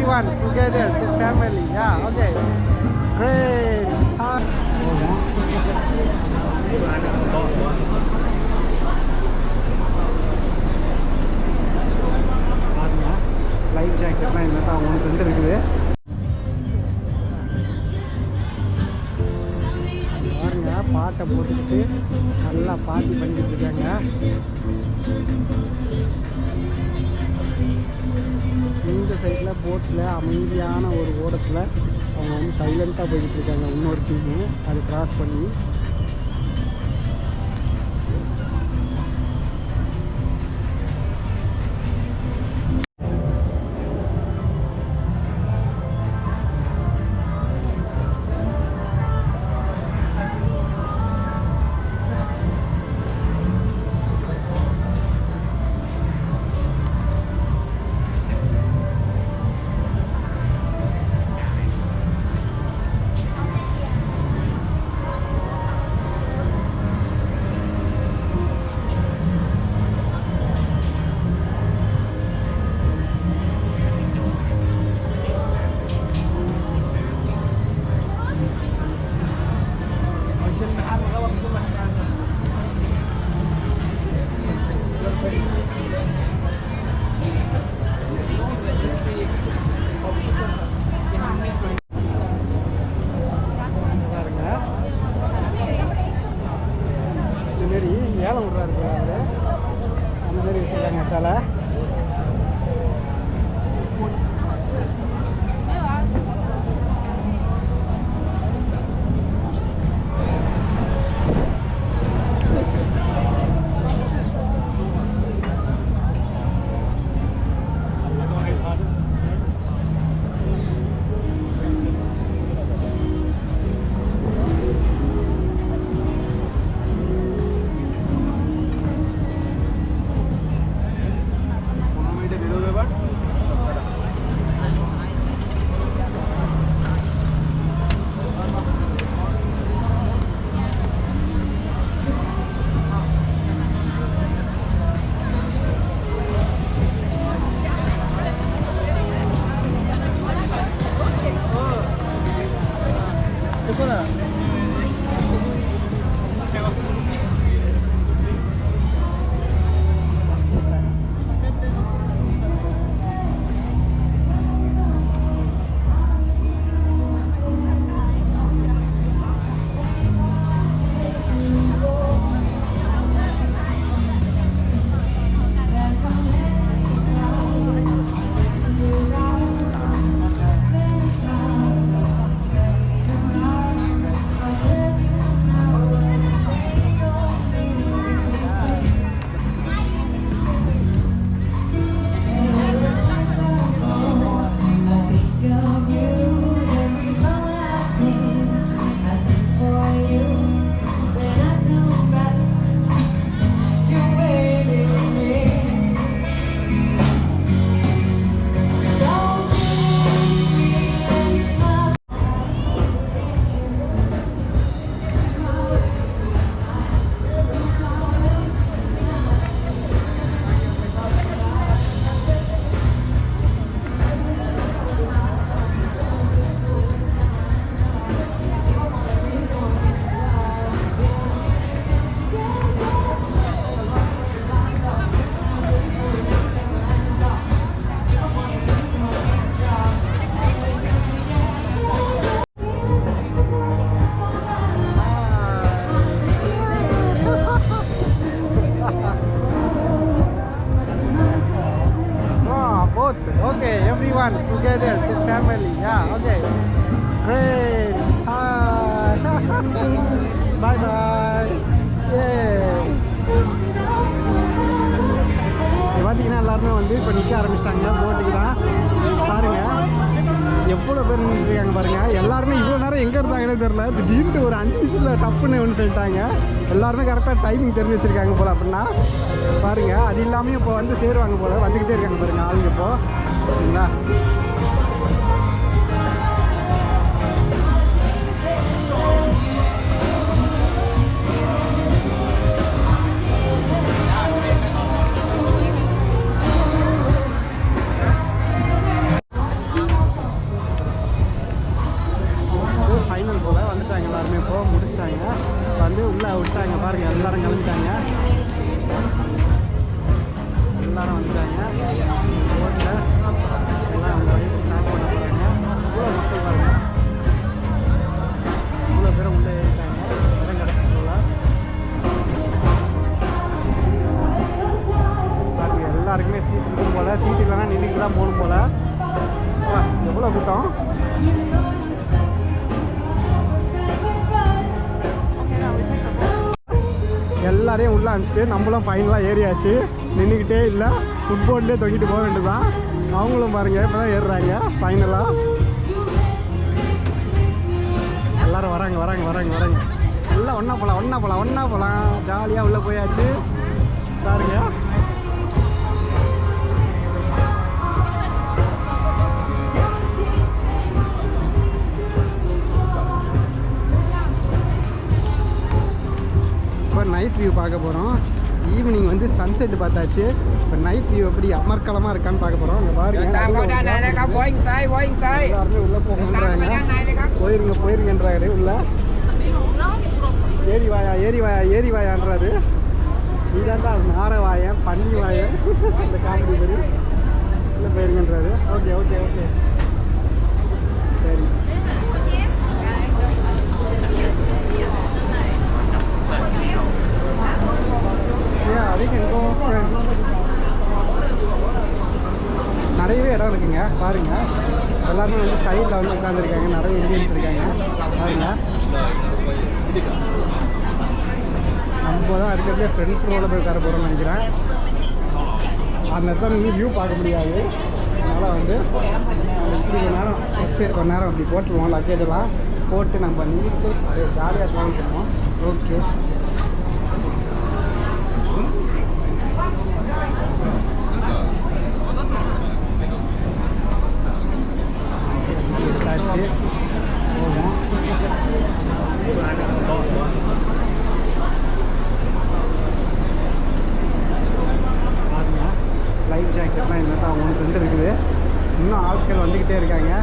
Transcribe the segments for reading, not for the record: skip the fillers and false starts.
everyone together, the family. Yeah, okay. Great. Life ஜாக்கெட்லாம் என்ன தான் உங்களுக்கு வந்து இருக்குது பாருங்க. பாட்டை போட்டுக்கிட்டு நல்லா பார்ட்டி பண்ணிக்கிட்டு இருக்காங்க. இந்த சைடில் போட்டில் அமைதியான ஒரு ஓரத்தில் அவங்க வந்து சைலண்ட்டாக போய்கிட்டு இருக்காங்க. இன்னொரு டீமு அதை கிராஸ் பண்ணி ஏலம் விட்றாரு அந்த மாதிரி வச்சுருக்காங்க சிலை. Okay, everyone together, the family. Yeah, okay. Great. Hi. Bye bye. Yeah. பார்த்தீங்கன்னா எல்லாருமே வந்து இப்போ நிற்க ஆரம்பிச்சிட்டாங்க போட்டுக்கு தான். பாருங்க எவ்வளோ பேர் நின்றுருக்காங்க பாருங்கள். எல்லாருமே இவ்வளோ நேரம் எங்கே இருந்தாங்கன்னே தெரில. திடீர்னு ஒரு 5 நிமிஷத்தில் டப்புன்னு ஒன்று சொல்லிட்டாங்க. எல்லாருமே கரெக்டாக டைமிங் தெரிஞ்சு வச்சுருக்காங்க போல். அப்படின்னா பாருங்கள் அது இல்லாமல் இப்போ வந்து சேருவாங்க போல். வந்துக்கிட்டே இருக்காங்க பாருங்கள் ஆளுங்க இப்போ. சரிங்களா? அவ்வளோ கூட்டம். எல்லாரையும் உள்ளே அனுப்பிச்சிட்டு நம்மளும் ஃபைனலாக ஏறியாச்சு. நின்றுக்கிட்டே இல்லை, ஃபுட்போர்ட்லேயே தொங்கிட்டு போக வேண்டியதுதான். அவங்களும் பாருங்கள் இப்போ தான் ஏறுறாங்க ஃபைனலாக. எல்லோரும் வராங்க வராங்க வராங்க வராங்க. எல்லாம் ஒன்றா போகலாம் ஒன்றா போகலாம் ஒன்றா போகலாம். ஜாலியாக உள்ளே போயாச்சு பாருங்க. இப்போ நைட் வியூ பார்க்க போகிறோம். ஈவினிங் வந்து சன்செட் பார்த்தாச்சு. இப்போ நைட் வியூ எப்படி அமர்க்கலமாக இருக்கான்னு பார்க்க போகிறோம். இங்கே பாருங்க, எல்லாருமே உள்ளே போகணுன்றாங்க. போயிருங்கன்றாரு உள்ள. ஏரி வாயா ஏரி வாயா ஏரி வாயான்றாரு. இதான் தான் நார வாயன் பன்னி வாயன் இந்த காமெடி பேர். உள்ளே போயிருங்கன்றாரு. ஓகே ஓகே ஓகே சரி. நிறையவே இடம் இருக்குங்க பாருங்க. எல்லாருமே வந்து சைடில் வந்து உட்காந்துருக்காங்க. நிறைய இந்தியன்ஸ் இருக்காங்க பாருங்க. நம்ம தான் இருக்கிறதுலே ஃப்ரெண்ட்ஸ் ரோவில் போய் உட்கார போகிறோம்னு நினைக்கிறேன். அந்த இடத்துல நீங்கள் வியூ பார்க்க முடியாது. அதனால் வந்து இப்படி கொஞ்ச நேரம் ஃபஸ்ட்டு கொஞ்ச நேரம் அப்படி போட்டுருவோம். லக்கேஜெல்லாம் போட்டு நம்ம நீட்டு ஜாலியாக ட்ராவல் பண்ணுவோம். ஓகே போவோம். லைஃப் ஜாக்கெட்லாம் இந்த தான் 1-2 இருக்குது. இன்னும் ஆட்கள் வந்துக்கிட்டே இருக்காங்க.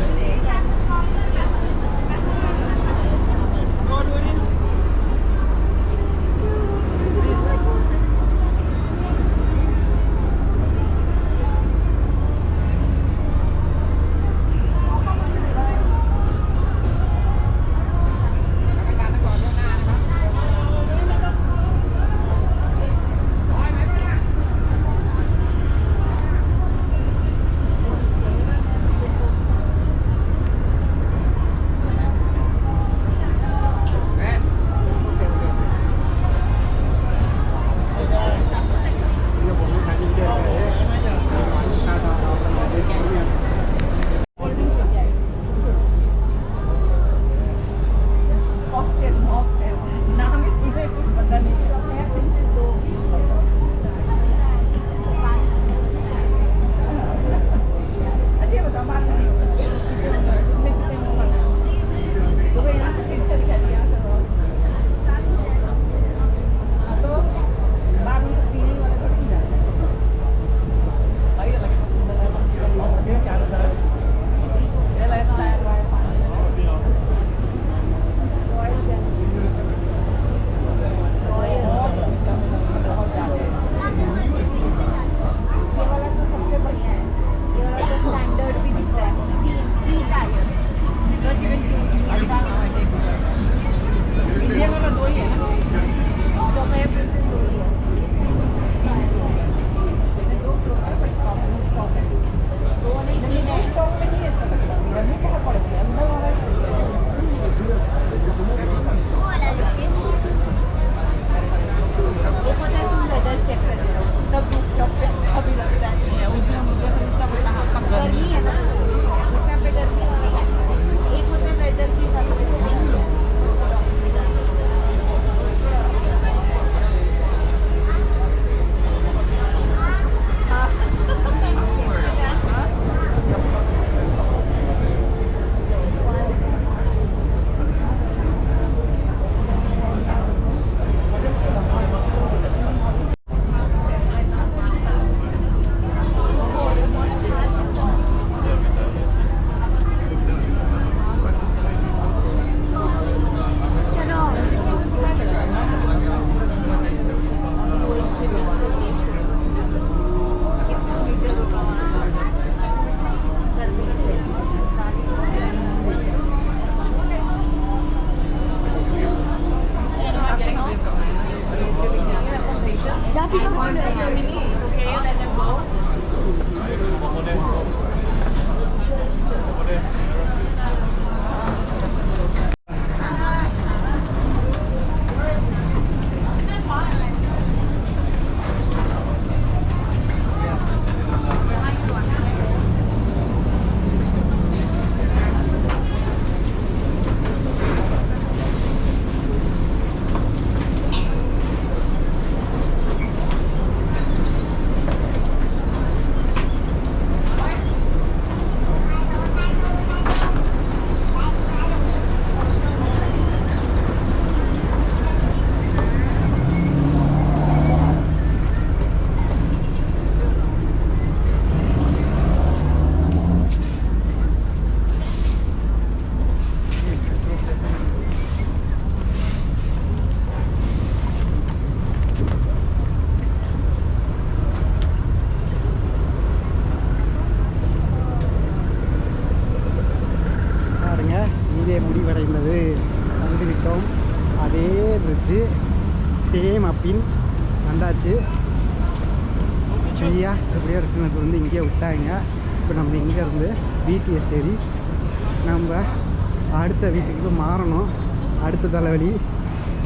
இங்கே முடிவடைந்தது. வந்துவிட்டோம். அதே பிரிட்ஜு சேம் அப்பின் வந்தாச்சு. சரியா எப்படியோ இருக்குன்னு வந்து இங்கேயே விட்டாங்க. இப்போ நம்ம இங்கேருந்து பிடிஎஸ் ஏறி நம்ம அடுத்த வீட்டுக்கு மாறணும். அடுத்த தலைவலி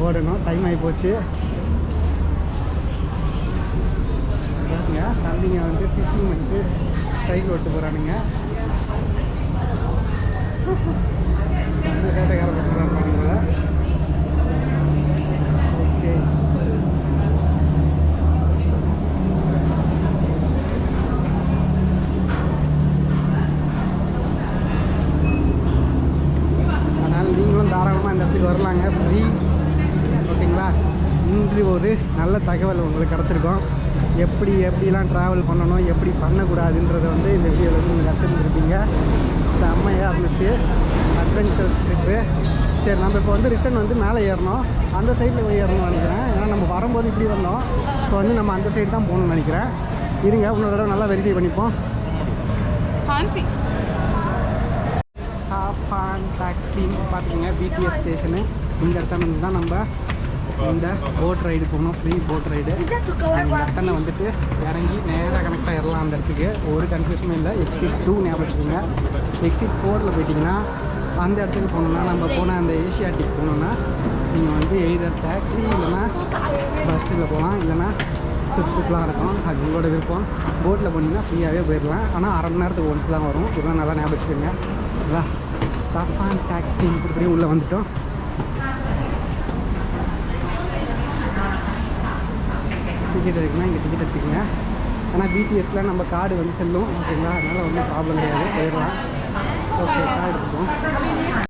ஓடணும். டைம் ஆகி போச்சு. பாருங்க தம்பிங்க வந்து ஃபிஷிங் பண்ணிட்டு சைக்கிள் ஓட்டு போகிறானுங்க. சேட்டைக்கார பசங்க தான் இருப்பானுங்கள. ஓகே அதனால் நீங்களும் தாராளமாக இந்த இடத்துக்கு வரலாங்க. ஃப்ரீ. ஓகேங்களா? இன்று ஒரு நல்ல தகவல் உங்களுக்கு கிடச்சிருக்கோம். எப்படிலாம் ட்ராவல் பண்ணணும், எப்படி பண்ணக்கூடாதுன்றதை வந்து இந்த வீடியோவில் வந்து நீங்கள் கற்றுருந்துருப்பீங்க. செம்மையாக இருந்துச்சு. Adventures trip. சரி, நம்ம இப்போ வந்து ரிட்டன் வந்து மேலே ஏறணும். அந்த சைடில் போய் ஏறணும்னு நினைக்கிறேன். ஏன்னா நம்ம வரும்போது இப்படி வந்தோம். ஸோ வந்து நம்ம அந்த சைடு தான் போகணும்னு நினைக்கிறேன். இருங்க இன்னொரு தடவை நல்லா வெரிஃபை பண்ணிப்போம். சாப்பான் டாக்ஸி பார்த்துக்கோங்க. பிடிஎஸ் ஸ்டேஷனு இந்த இடத்துல வந்து தான் நம்ம இந்த போட் ரைடு போகணும். Free boat ride. இந்த இடத்துல வந்துட்டு இறங்கி நேராக கனெக்ட் ஆகிடலாம் அந்த இடத்துக்கு. ஒரு கன்ஃபியூஷனும் இல்லை. எக்ஸிட் 2 ஞாபகம் வச்சுக்கோங்க. எக்ஸிட் 4ல் போயிட்டிங்கன்னா அந்த இடத்துக்கு போகணுன்னா நம்ம போன அந்த ஏஷியாட்டிக் போகணுன்னா நீங்கள் வந்து எய்தர் டாக்ஸி இல்லைன்னா பஸ்ஸில் போகலாம். இல்லைன்னா ட்ரிப்புக்கெலாம் இருக்கும். அது உங்களோட விருப்பம். போட்டில் போனீங்கன்னா ஃப்ரீயாகவே போயிடலாம். ஆனால் அரை மணி நேரத்துக்கு ஒன்ஸ் தான் வரும். இதெல்லாம் நல்லா ஞாபகம் வச்சுக்கோங்க. அதான் சாப்பான் டாக்ஸி இப்படி உள்ளே வந்துவிட்டோம். டிக்கெட் இருக்குன்னா இங்கே டிக்கெட் எடுத்துக்கோங்க. ஆனால் பிடிஎஸில் நம்ம கார்டு வந்து செல்லும். ஓகேங்களா? அதனால் ஒன்றும் ப்ராப்ளம் கிடையாது. போயிடலாம். ஓகே, கார்டு எடுத்துப்போம்.